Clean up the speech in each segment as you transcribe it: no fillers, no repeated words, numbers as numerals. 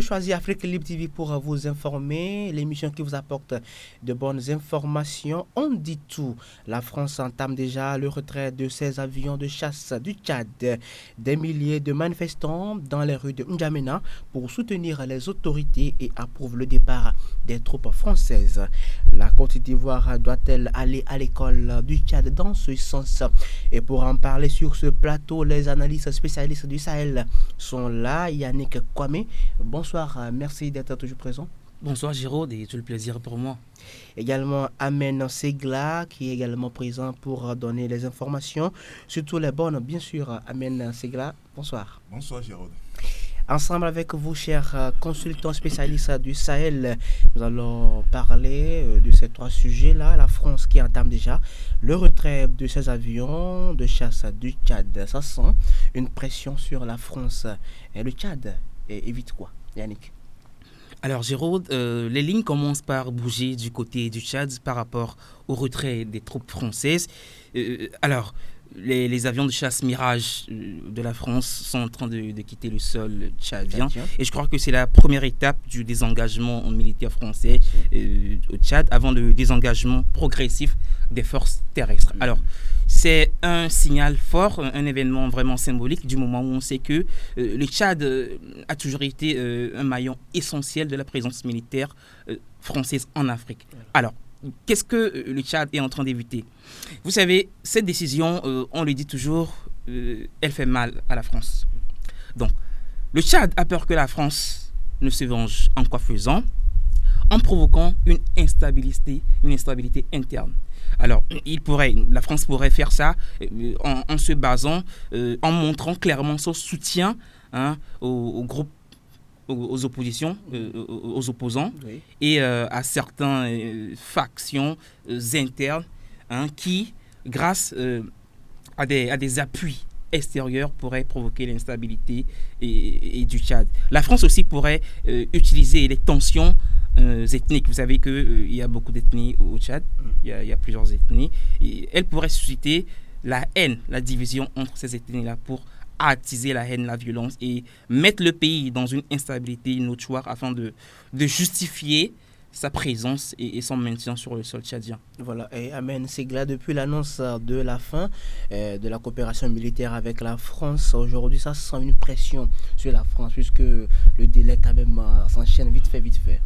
choisi Afrique Libre TV pour vous informer, l'émission qui vous apporte de bonnes informations. On dit tout. La France entame déjà le retrait de ses avions de chasse du Tchad. Des milliers de manifestants dans les rues de N'Djamena pour soutenir les autorités et approuvent le départ des troupes françaises. La Côte d'Ivoire doit-elle aller à l'école du Tchad dans ce sens? Et pour en parler sur ce plateau, les analystes spécialistes du Sahel sont là. Yannick Kwame, bonsoir, merci d'être toujours présent. Bonsoir Giraud, et tout le plaisir pour moi. Également Amen Segla qui est également présent pour donner les informations, surtout les bonnes, bien sûr. Amen Segla, bonsoir. Bonsoir Giraud. Ensemble avec vous, chers consultants spécialistes du Sahel, nous allons parler de ces trois sujets-là. La France qui entame déjà le retrait de ses avions de chasse du Tchad. Ça sent une pression sur la France. Et le Tchad évite quoi, Yannick? Alors Giraud, les lignes commencent par bouger du côté du Tchad par rapport au retrait des troupes françaises. Les avions de chasse Mirage de la France sont en train de quitter le sol tchadien. Et je crois que c'est la première étape du désengagement militaire français au Tchad avant le désengagement progressif des forces terrestres. Alors, c'est un signal fort, un événement vraiment symbolique du moment où on sait que le Tchad a toujours été un maillon essentiel de la présence militaire française en Afrique. Alors, qu'est-ce que le Tchad est en train d'éviter? Vous savez, cette décision, on le dit toujours, elle fait mal à la France. Donc, le Tchad a peur que la France ne se venge en quoi faisant? En provoquant une instabilité interne. Alors, la France pourrait faire ça en se basant, en montrant clairement son soutien aux groupes, aux oppositions, aux opposants, oui, et à certaines factions internes qui, grâce à des appuis extérieurs, pourraient provoquer l'instabilité et du Tchad. La France aussi pourrait utiliser les tensions ethniques. Vous savez qu'il y a beaucoup d'ethnies au Tchad, il y a plusieurs ethnies. Et elle pourrait susciter la haine, la division entre ces ethnies-là pour attiser la haine, la violence et mettre le pays dans une instabilité notoire afin de justifier sa présence et son maintien sur le sol tchadien. Voilà, et Amen Segla, depuis l'annonce de la fin de la coopération militaire avec la France, aujourd'hui ça sent une pression sur la France puisque le délai quand même s'enchaîne vite fait.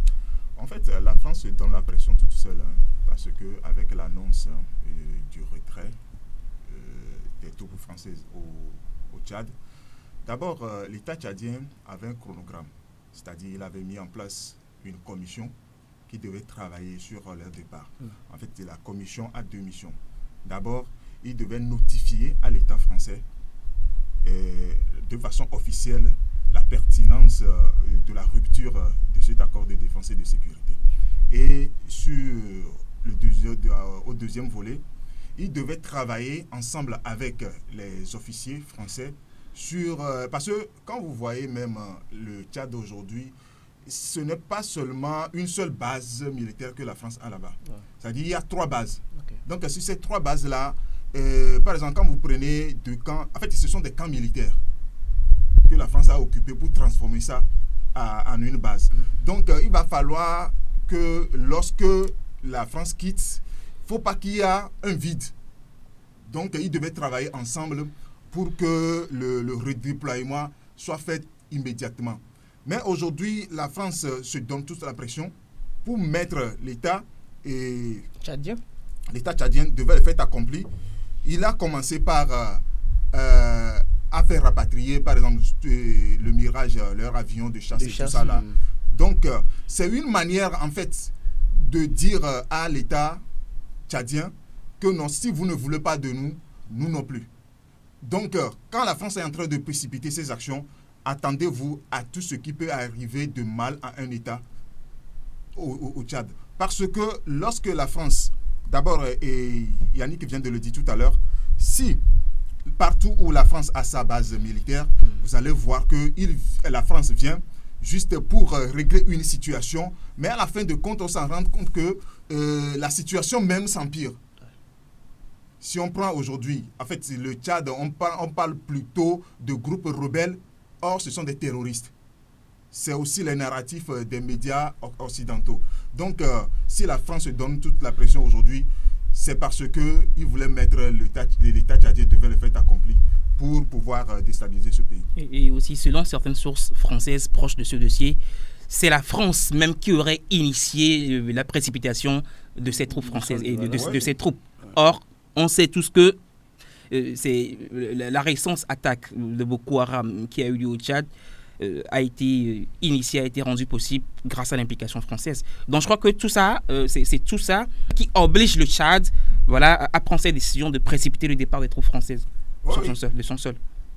En fait, la France se donne la pression toute seule parce qu'avec l'annonce du retrait des troupes françaises au Tchad, d'abord l'État tchadien avait un chronogramme, c'est-à-dire il avait mis en place une commission qui devait travailler sur leur départ. En fait, la commission a deux missions. D'abord, il devait notifier à l'État français de façon officielle la pertinence de la rupture de cet accord de défense et de sécurité. Et au deuxième volet, ils devaient travailler ensemble avec les officiers français parce que quand vous voyez même le Tchad aujourd'hui, ce n'est pas seulement une seule base militaire que la France a là-bas. Ouais. C'est-à-dire qu'il y a 3 bases. Okay. Donc sur ces 3 bases-là, par exemple, quand vous prenez 2 camps, en fait ce sont des camps militaires que la France a occupés pour transformer ça en une base. Donc il va falloir que lorsque la France quitte, il ne faut pas qu'il y ait un vide. Donc ils devaient travailler ensemble pour que le redéploiement soit fait immédiatement. Mais aujourd'hui, la France se donne toute la pression pour mettre l'État tchadien. L'État tchadien devait le fait accompli. Il a commencé par à faire rapatrier, par exemple, le Mirage, leur avion de chasse, tout ça là. Donc, c'est une manière, en fait, de dire à l'État tchadien que non, si vous ne voulez pas de nous, nous non plus. Donc, quand la France est en train de précipiter ses actions, attendez-vous à tout ce qui peut arriver de mal à un État au Tchad. Parce que lorsque la France, d'abord, et Yannick vient de le dire tout à l'heure, si partout où la France a sa base militaire, vous allez voir que la France vient juste pour régler une situation, mais à la fin de compte, on s'en rend compte que la situation même s'empire. Si on prend aujourd'hui, en fait, le Tchad, on parle plutôt de groupes rebelles. Or, ce sont des terroristes. c'est aussi les narratifs des médias occidentaux. Donc, si la France donne toute la pression aujourd'hui, c'est parce qu'ils voulaient mettre l'État tchadien devant le fait accompli pour pouvoir déstabiliser ce pays. Et aussi, selon certaines sources françaises proches de ce dossier, c'est la France même qui aurait initié la précipitation de ces troupes françaises et de ces troupes. Or, on sait tous que c'est la récente attaque de Boko Haram qui a eu lieu au Tchad a été initiée, a été rendue possible grâce à l'implication française. Donc je crois que tout ça, c'est tout ça qui oblige le Tchad à prendre cette décision de précipiter le départ des troupes françaises de son sol.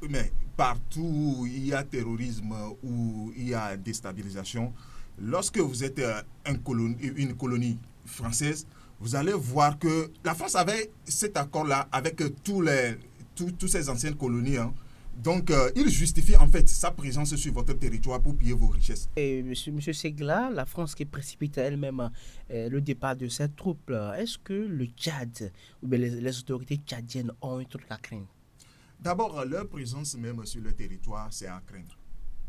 Mais partout où il y a terrorisme, où il y a déstabilisation, lorsque vous êtes une colonie française, vous allez voir que la France avait cet accord-là avec tous ces anciennes colonies. Donc, il justifie en fait sa présence sur votre territoire pour piller vos richesses. Et monsieur Segla, la France qui précipite elle-même le départ de cette troupe, est-ce que le Tchad ou bien les autorités tchadiennes ont une truc à craindre? D'abord, leur présence même sur le territoire, c'est à craindre.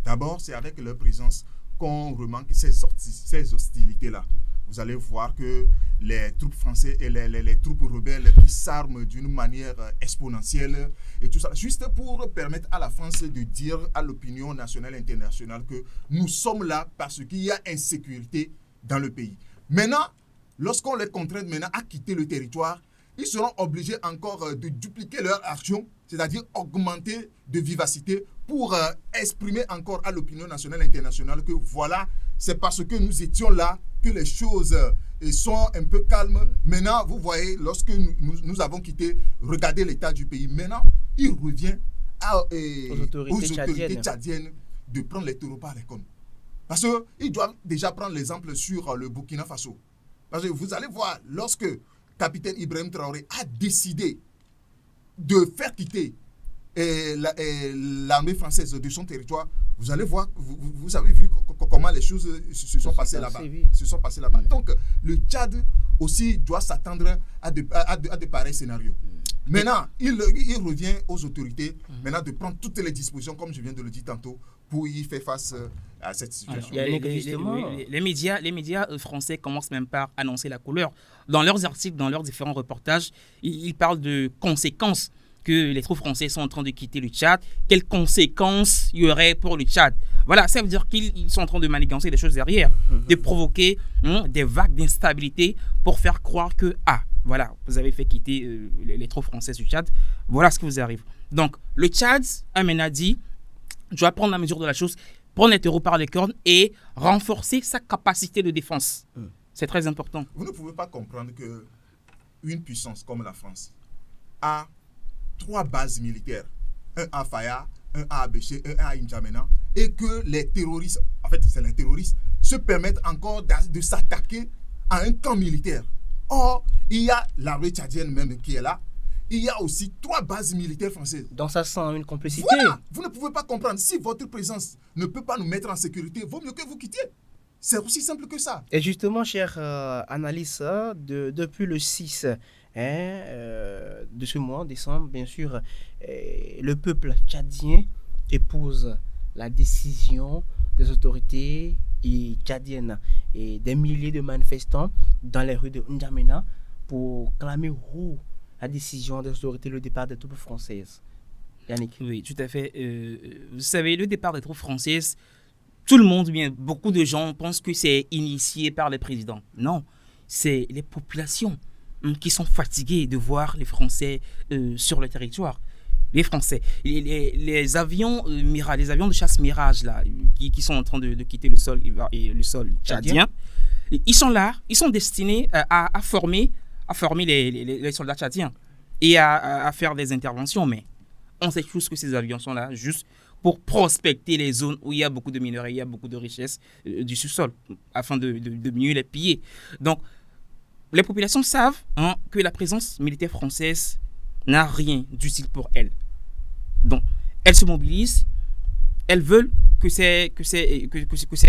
D'abord, c'est avec leur présence qu'on remarque ces hostilités-là. Vous allez voir que les troupes françaises et les troupes rebelles qui s'arment d'une manière exponentielle et tout ça, juste pour permettre à la France de dire à l'opinion nationale et internationale que nous sommes là parce qu'il y a insécurité dans le pays. Maintenant, lorsqu'on les contraint maintenant à quitter le territoire, ils seront obligés encore de dupliquer leur action, c'est-à-dire augmenter de vivacité pour exprimer encore à l'opinion nationale et internationale que voilà, c'est parce que nous étions là que les choses sont un peu calmes. Maintenant, vous voyez, lorsque nous avons quitté, regardez l'état du pays. Maintenant, il revient aux autorités tchadiennes de prendre les taureaux par les cornes. Parce qu'ils doivent déjà prendre l'exemple sur le Burkina Faso. Parce que vous allez voir, lorsque capitaine Ibrahim Traoré a décidé de faire quitter l'armée française de son territoire, vous allez voir, vous avez vu comment les choses se sont passées là-bas. Donc, le Tchad aussi doit s'attendre à de pareils scénarios. Maintenant, il revient aux autorités maintenant de prendre toutes les dispositions, comme je viens de le dire tantôt, pour y faire face à cette situation. Les médias français commencent même par annoncer la couleur. Dans leurs articles, dans leurs différents reportages, ils parlent de conséquences que les troupes françaises sont en train de quitter le Tchad. Quelles conséquences il y aurait pour le Tchad? Voilà, ça veut dire qu'ils sont en train de manigancer des choses derrière, de provoquer des vagues d'instabilité pour faire croire que, voilà, vous avez fait quitter les troupes françaises du Tchad. Voilà ce qui vous arrive. Donc, le Tchad, Amena dit, doit prendre la mesure de la chose, prendre les taureaux par les cornes et renforcer sa capacité de défense. C'est très important. Vous ne pouvez pas comprendre qu'une puissance comme la France a 3 bases militaires, un à Faya, un à Abéché, un à N'Djamena, et que les terroristes, en fait c'est les terroristes, se permettent encore de s'attaquer à un camp militaire. Or, il y a l'armée tchadienne même qui est là, il y a aussi 3 bases militaires françaises. Donc ça sent une complicité. Voilà, vous ne pouvez pas comprendre. Si votre présence ne peut pas nous mettre en sécurité, vaut mieux que vous quittiez. C'est aussi simple que ça. Et justement, cher analyste, depuis le 6 de ce mois, décembre, bien sûr, le peuple tchadien épouse la décision des autorités tchadiennes et des milliers de manifestants dans les rues de N'Djamena pour clamer la décision des autorités, le départ des troupes françaises. Yannick. Oui, tout à fait. Vous savez, le départ des troupes françaises, tout le monde, beaucoup de gens pensent que c'est initié par les présidents. Non, c'est les populations qui sont fatiguées de voir les Français sur le territoire. Les Français, les avions Mirage, les avions de chasse Mirage là, qui sont en train de quitter le sol tchadien, ils sont là, ils sont destinés à former les soldats tchadiens et à faire des interventions. Mais on sait tous que ces avions sont là juste pour prospecter les zones où il y a beaucoup de minerais, il y a beaucoup de richesses du sous-sol, afin de mieux les piller. Donc, les populations savent que la présence militaire française n'a rien d'utile pour elles. Donc, elles se mobilisent, elles veulent que ces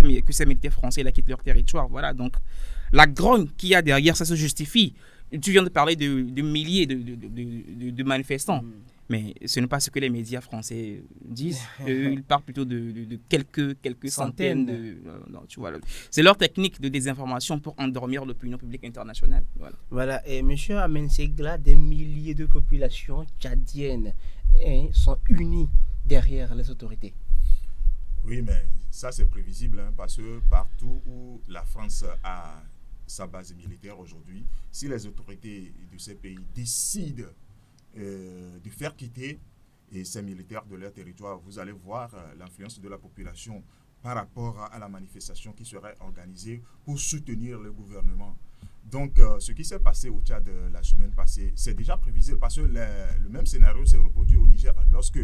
militaires français là quittent leur territoire. Voilà, donc la grogne qu'il y a derrière, ça se justifie. Tu viens de parler de milliers de manifestants. Mais ce n'est pas ce que les médias français disent. Ils parlent plutôt de quelques centaines. Non, tu vois, c'est leur technique de désinformation pour endormir l'opinion publique internationale. Voilà. Et M. Ahmed Segla, des milliers de populations tchadiennes sont unies derrière les autorités. Oui, mais ça c'est prévisible, parce que partout où la France a sa base militaire aujourd'hui, si les autorités de ces pays décident de faire quitter ces militaires de leur territoire, vous allez voir l'influence de la population par rapport à la manifestation qui serait organisée pour soutenir le gouvernement. Donc, ce qui s'est passé au Tchad la semaine passée, c'est déjà prévisible parce que le même scénario s'est reproduit au Niger lorsque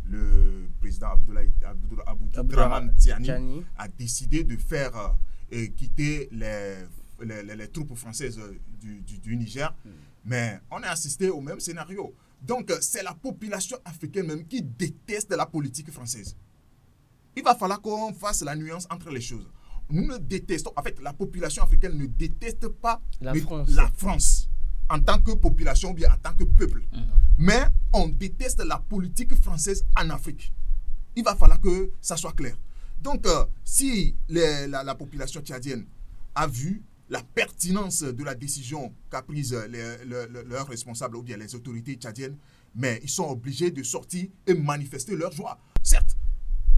le président Abdourahmane Tiani a décidé de faire quitter les troupes françaises du Niger. Mais on a assisté au même scénario. Donc, c'est la population africaine même qui déteste la politique française. Il va falloir qu'on fasse la nuance entre les choses. Nous ne détestons, en fait, la population africaine ne déteste pas la France en tant que population ou bien en tant que peuple. Mais on déteste la politique française en Afrique. Il va falloir que ça soit clair. Donc, si la population tchadienne a vu la pertinence de la décision qu'a prise leurs responsables ou bien les autorités tchadiennes, mais ils sont obligés de sortir et manifester leur joie. Certes,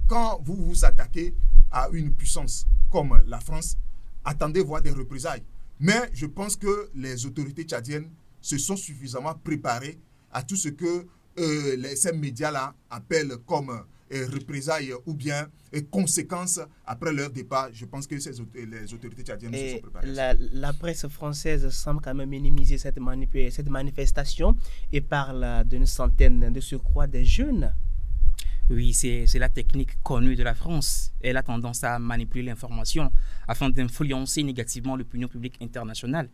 quand vous vous attaquez à une puissance comme la France, attendez voir des représailles. Mais je pense que les autorités tchadiennes se sont suffisamment préparées à tout ce que ces médias-là appellent comme représailles ou bien conséquences après leur départ. Je pense que les autorités tchadiennes se sont préparées. La presse française semble quand même minimiser cette manifestation et parle d'une centaine de surcroît des jeunes. Oui, c'est la technique connue de la France. Elle a tendance à manipuler l'information afin d'influencer négativement l'opinion publique internationale.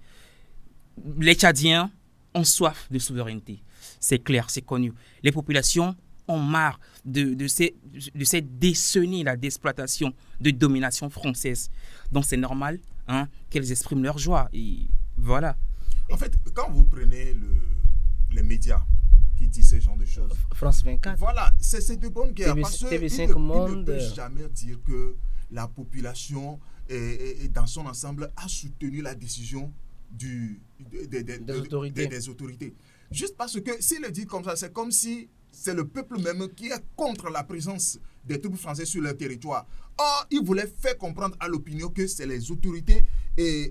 Les Tchadiens ont soif de souveraineté. C'est clair, c'est connu. Les populations ont marre de cette décennie d'exploitation, de domination française. Donc c'est normal qu'elles expriment leur joie. Et voilà. En fait, quand vous prenez les médias qui disent ce genre de choses. France 24. Voilà, c'est de bonne guerre. Parce TV5 Monde. Il ne peut jamais dire que la population dans son ensemble a soutenu la décision des autorités. Juste parce que s'il le dit comme ça, c'est comme si c'est le peuple même qui est contre la présence des troupes françaises sur leur territoire. Or, il voulait faire comprendre à l'opinion que c'est les autorités,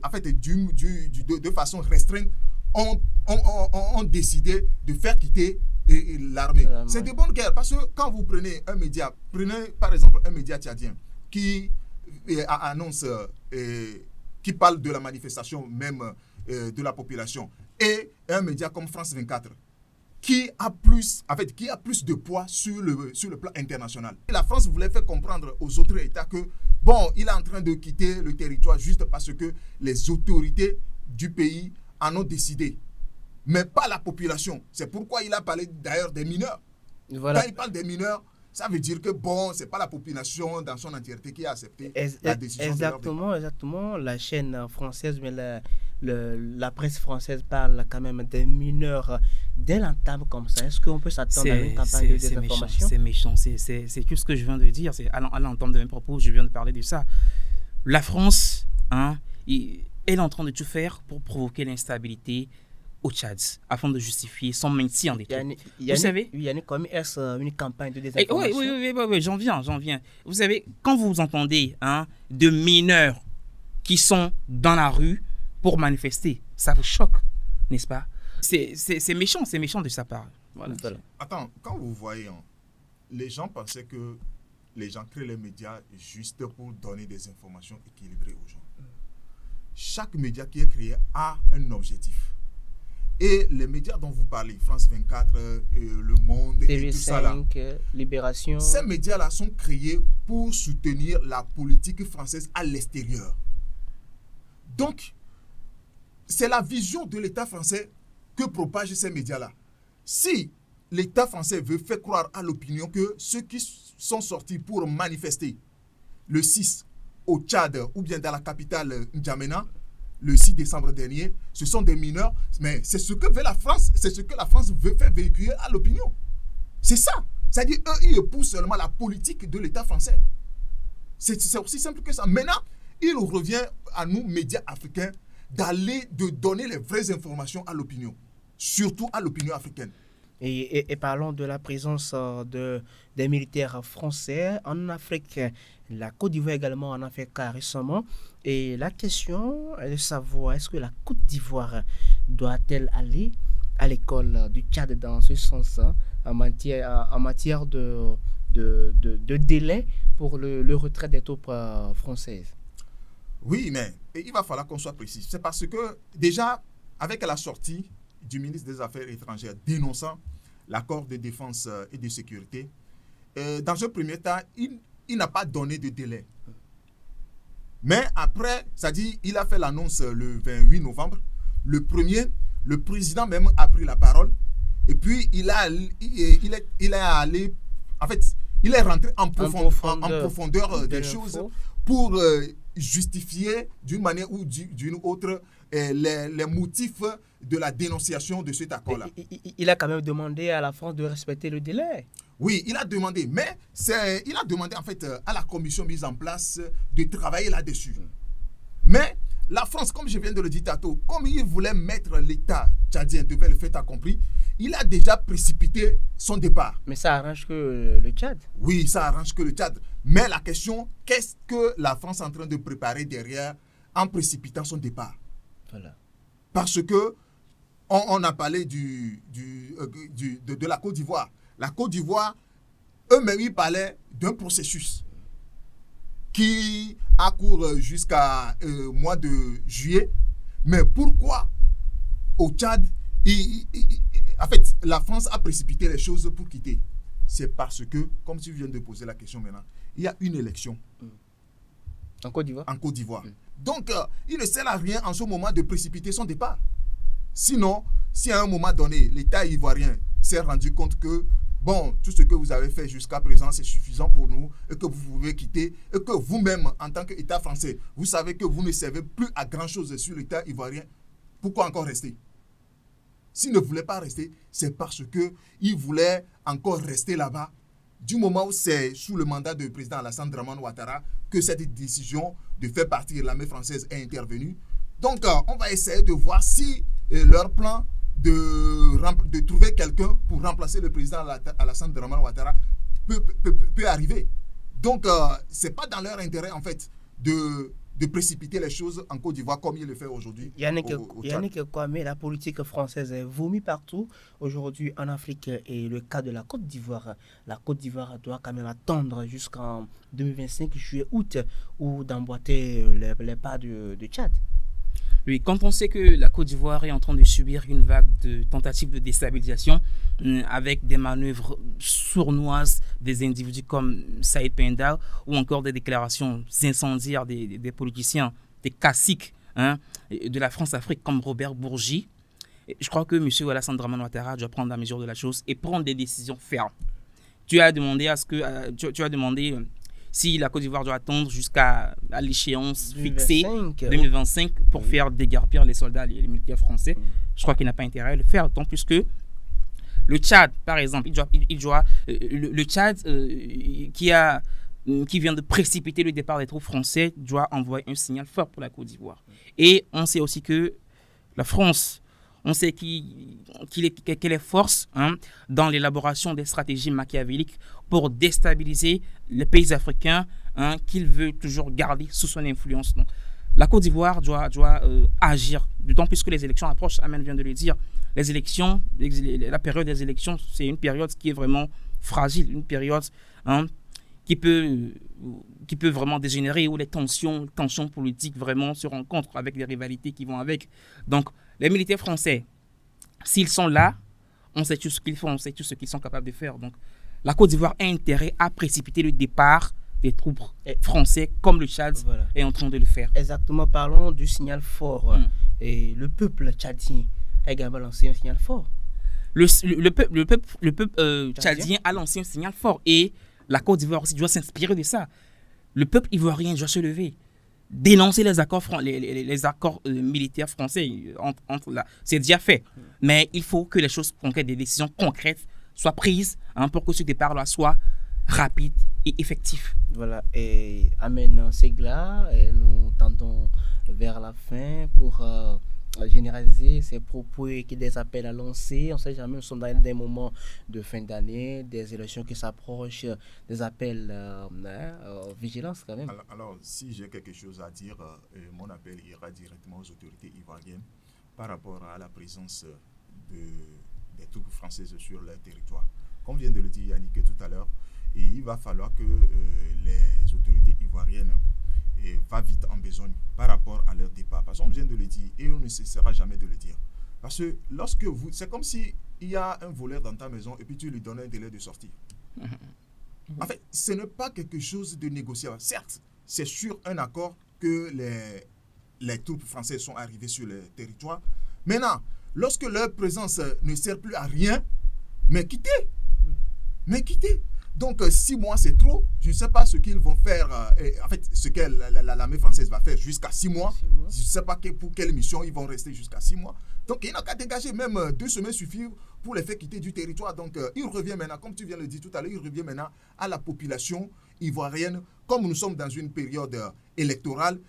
en fait, de façon restreinte, ont décidé de faire quitter l'armée. C'est de bonne guerre parce que quand vous prenez un média, prenez par exemple un média tchadien qui annonce, qui parle de la manifestation même de la population, et un média comme France 24 qui a plus de poids sur le plan international. Et la France voulait faire comprendre aux autres États que bon, il est en train de quitter le territoire juste parce que les autorités du pays en ont décidé, mais pas la population. C'est pourquoi il a parlé d'ailleurs des mineurs. Voilà. Quand il parle des mineurs, ça veut dire que bon, c'est pas la population dans son entièreté qui a accepté la décision. Exactement. La chaîne française, mais la presse française parle quand même des mineurs dès l'entame comme ça. Est-ce qu'on peut s'attendre à une campagne de désinformation? C'est méchant. C'est tout ce que je viens de dire. À l'entame de mes propos, je viens de parler de ça. La France, elle est en train de tout faire pour provoquer l'instabilité au Tchad, afin de justifier son maintien des troupes. Vous savez, il y a une campagne de désinformation. Oui, j'en viens. Vous savez, quand vous entendez de mineurs qui sont dans la rue pour manifester, ça vous choque, n'est-ce pas? C'est méchant de sa part. Voilà. Attends, quand vous voyez, les gens pensaient que les gens créent les médias juste pour donner des informations équilibrées aux gens. Chaque média qui est créé a un objectif. Et les médias dont vous parlez, France 24, Le Monde, TV5, et tout ça là, Libération, ces médias-là sont créés pour soutenir la politique française à l'extérieur. Donc, c'est la vision de l'État français que propagent ces médias-là. Si l'État français veut faire croire à l'opinion que ceux qui sont sortis pour manifester le 6 au Tchad ou bien dans la capitale N'Djamena, le 6 décembre dernier, ce sont des mineurs, mais c'est ce que veut la France, c'est ce que la France veut faire véhiculer à l'opinion. C'est ça. C'est-à-dire, eux, ils épousent seulement la politique de l'État français. C'est aussi simple que ça. Maintenant, il revient à nous, médias africains, de donner les vraies informations à l'opinion, surtout à l'opinion africaine. Et parlons de la présence des militaires français en Afrique. La Côte d'Ivoire également en a fait cas récemment. Et la question est de savoir, est-ce que la Côte d'Ivoire doit-elle aller à l'école du Tchad dans ce sens, hein, en matière de délai pour le retrait des troupes françaises? Oui, mais il va falloir qu'on soit précis. C'est parce que déjà, avec la sortie du ministre des Affaires étrangères dénonçant l'accord de défense et de sécurité, dans un premier temps, il n'a pas donné de délai. Mais après, c'est-à-dire, il a fait l'annonce le 28 novembre. Le président même a pris la parole. Et puis, il est rentré en profondeur des choses pour justifier d'une manière ou d'une autre les motifs de la dénonciation de cet accord-là. Il a quand même demandé à la France de respecter le délai. Oui, il a demandé, mais il a demandé en fait à la commission mise en place de travailler là-dessus. Mais la France, comme je viens de le dire tantôt, comme il voulait mettre l'État tchadien devant le fait accompli, il a déjà précipité son départ. Mais ça arrange que le Tchad. Oui, ça arrange que le Tchad. Mais la question, qu'est-ce que la France est en train de préparer derrière en précipitant son départ? Voilà. Parce que on a parlé de la Côte d'Ivoire. La Côte d'Ivoire, eux-mêmes, ils parlaient d'un processus qui a cours jusqu'à mois de juillet. Mais pourquoi au Tchad, en fait, la France a précipité les choses pour quitter? C'est parce que, comme tu viens de poser la question maintenant, il y a une élection. En Côte d'Ivoire. En Côte d'Ivoire. Donc, il ne sert à rien en ce moment de précipiter son départ. Sinon, si à un moment donné, l'État ivoirien s'est rendu compte que, bon, tout ce que vous avez fait jusqu'à présent, c'est suffisant pour nous, et que vous pouvez quitter, et que vous-même, en tant qu'État français, vous savez que vous ne servez plus à grand-chose sur l'État ivoirien, pourquoi encore rester? S'il ne voulait pas rester, c'est parce qu'il voulait encore rester là-bas. Du moment où c'est sous le mandat du président Alassane Dramane Ouattara que cette décision de faire partir l'armée française est intervenue. Donc, on va essayer de voir si leur plan de trouver quelqu'un pour remplacer le président Alassane Dramane Ouattara peut arriver. Donc, ce n'est pas dans leur intérêt, en fait, de précipiter les choses en Côte d'Ivoire comme il le fait aujourd'hui. Yannick Kwame, la politique française est vomie partout aujourd'hui en Afrique et le cas de la Côte d'Ivoire. La Côte d'Ivoire doit quand même attendre jusqu'en 2025, juillet-août, ou d'emboîter les pas de Tchad. Oui, quand on sait que la Côte d'Ivoire est en train de subir une vague de tentatives de déstabilisation avec des manœuvres sournoises des individus comme Saïd Penda ou encore des déclarations incendiaires des politiciens, des caciques de la France-Afrique comme Robert Bourgi, je crois que M. Alassane Dramane Ouattara doit prendre la mesure de la chose et prendre des décisions fermes. Tu as demandé si la Côte d'Ivoire doit attendre jusqu'à l'échéance fixée 2025 pour faire déguerpir les soldats, les militaires français. Je crois qu'il n'a pas intérêt à le faire, d'autant plus que le Tchad, par exemple, le Tchad qui vient de précipiter le départ des troupes françaises doit envoyer un signal fort pour la Côte d'Ivoire. Et on sait aussi que la France, on sait qu'elle est force dans l'élaboration des stratégies machiavéliques pour déstabiliser les pays africains qu'il veut toujours garder sous son influence. Donc, la Côte d'Ivoire doit agir, d'autant plus que les élections approchent. Amen vient de le dire. Les élections, la période des élections, c'est une période qui est vraiment fragile, une période qui peut vraiment dégénérer, où les tensions politiques vraiment se rencontrent avec les rivalités qui vont avec. Donc, les militaires français, s'ils sont là, on sait tout ce qu'ils font, on sait tout ce qu'ils sont capables de faire. Donc, la Côte d'Ivoire a intérêt à précipiter le départ des troupes français, comme le Tchad est en train de le faire. Exactement, parlons du signal fort. Et le peuple tchadien a également lancé un signal fort. Le peuple tchadien a lancé un signal fort et la Côte d'Ivoire aussi doit s'inspirer de ça. Le peuple ivoirien doit se lever, dénoncer les accords, les accords militaires français. C'est déjà fait. Mais il faut que les choses concrètes, des décisions concrètes soient prises pour que ce départ-là soit rapide et effectif. Voilà, et Amen Segla, et nous tendons vers la fin pour généraliser ces propos et des appels à lancer. On ne sait jamais, nous sommes dans des moments de fin d'année, des élections qui s'approchent, des appels vigilance quand même. Alors, si j'ai quelque chose à dire, mon appel ira directement aux autorités ivoiriennes par rapport à la présence des troupes françaises sur leur territoire. Comme vient de le dire Yannick tout à l'heure, et il va falloir que les autorités ivoiriennes va vite en besogne par rapport à leur départ. Parce qu'on vient de le dire et on ne cessera jamais de le dire. Parce que lorsque vous... C'est comme s'il y a un voleur dans ta maison et puis tu lui donnes un délai de sortie. En fait, ce n'est pas quelque chose de négociable. Certes, c'est sur un accord que les troupes françaises sont arrivées sur le territoire. Maintenant, lorsque leur présence ne sert plus à rien, mais quittez. Mais quittez. Donc, 6 mois, c'est trop. Je ne sais pas ce qu'ils vont faire, en fait, ce que l'armée française va faire jusqu'à 6 mois. Je ne sais pas pour quelle mission ils vont rester jusqu'à 6 mois. Donc, il n'a qu'à dégager, même 2 semaines suffisent pour les faire quitter du territoire. Donc, il revient maintenant, comme tu viens de le dire tout à l'heure, il revient maintenant à la population ivoirienne. Comme nous sommes dans une période électorale,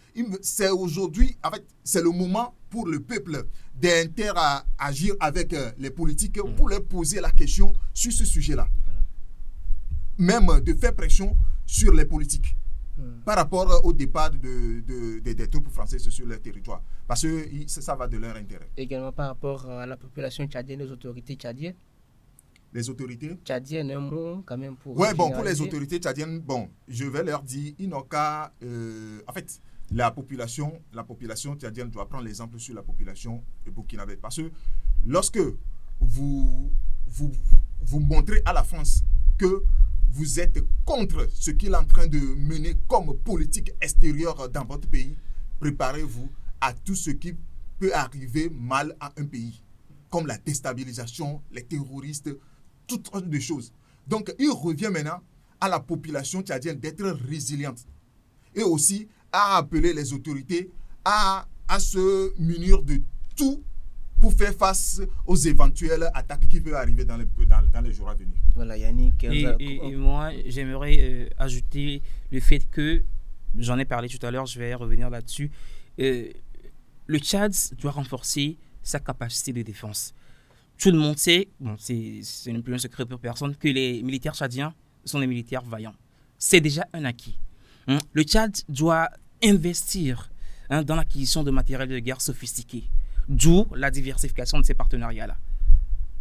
c'est aujourd'hui, en fait, c'est le moment pour le peuple d'interagir avec les politiques pour leur poser la question sur ce sujet-là. Même de faire pression sur les politiques par rapport au départ des troupes françaises sur leur territoire. Parce que ça va de leur intérêt. Également par rapport à la population tchadienne, les autorités tchadiennes. Les autorités tchadiennes, un mot quand même pour... Oui, bon, pour les autorités tchadiennes, bon, je vais leur dire, ils n'ont qu'à... en fait, la population tchadienne doit prendre l'exemple sur la population burkinabé. Parce que lorsque vous montrez à la France que vous êtes contre ce qu'il est en train de mener comme politique extérieure dans votre pays, préparez-vous à tout ce qui peut arriver mal à un pays, comme la déstabilisation, les terroristes, toutes sortes de choses. Donc, il revient maintenant à la population tchadienne d'être résiliente et aussi à appeler les autorités à se munir de tout pour faire face aux éventuelles attaques qui peuvent arriver dans les jours à venir. Voilà, Yannick. Et moi, j'aimerais ajouter le fait que, j'en ai parlé tout à l'heure, je vais revenir là-dessus, le Tchad doit renforcer sa capacité de défense. Tout le monde sait, bon, c'est plus un secret pour personne, que les militaires tchadiens sont des militaires vaillants. C'est déjà un acquis. Le Tchad doit investir dans l'acquisition de matériel de guerre sophistiqué. D'où la diversification de ces partenariats-là.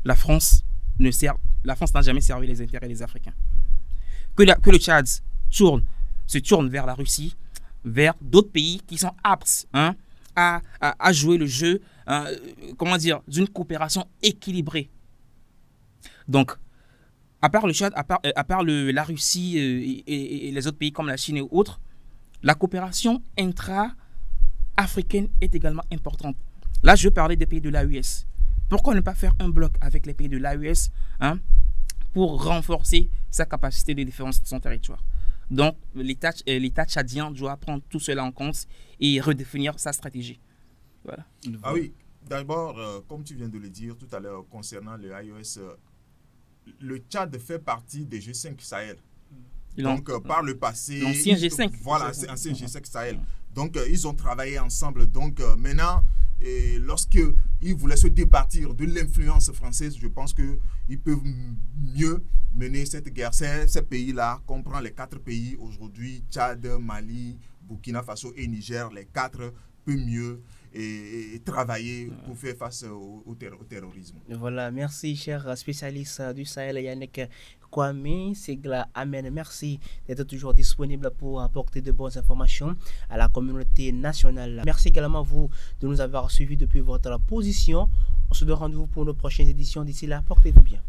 La France n'a jamais servi les intérêts des Africains. Que le Tchad se tourne vers la Russie, vers d'autres pays qui sont aptes à jouer le jeu, d'une coopération équilibrée. Donc, à part le Tchad, à part la Russie et les autres pays comme la Chine et autres, la coopération intra-africaine est également importante. Là, je veux parler des pays de l'AES. Pourquoi ne pas faire un bloc avec les pays de l'AES pour renforcer sa capacité de défense de son territoire? Donc, l'État tchadien doit prendre tout cela en compte et redéfinir sa stratégie. Voilà. Ah oui, d'abord, comme tu viens de le dire tout à l'heure concernant le AES, le Tchad fait partie des G5 Sahel. Donc, par le passé... L'ancien G5. Voilà, c'est l'ancien G5 Sahel. Donc, ils ont travaillé ensemble. Donc, maintenant... Et lorsqu'ils voulaient se départir de l'influence française, je pense qu'ils peuvent mieux mener cette guerre. Ces pays-là, qu'on prend les 4 pays aujourd'hui, Tchad, Mali, Burkina Faso et Niger, les 4 peuvent mieux travailler pour faire face au terrorisme. Voilà, merci cher spécialiste du Sahel, Yannick Kwame Segla. Amen. Merci d'être toujours disponible pour apporter de bonnes informations à la communauté nationale. Merci également à vous de nous avoir suivis depuis votre position. On se donne rendez-vous pour nos prochaines éditions. D'ici là, portez-vous bien.